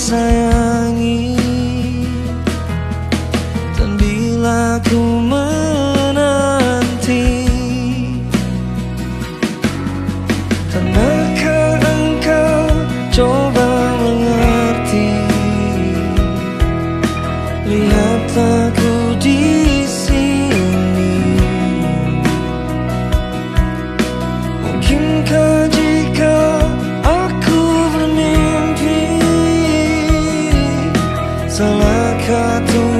sayangi. Dan bila ku menanti, pernahkah engkau coba mengerti? Lihatlah ku di sini. Mungkinkah jika aku bermimpi, salahkah tuh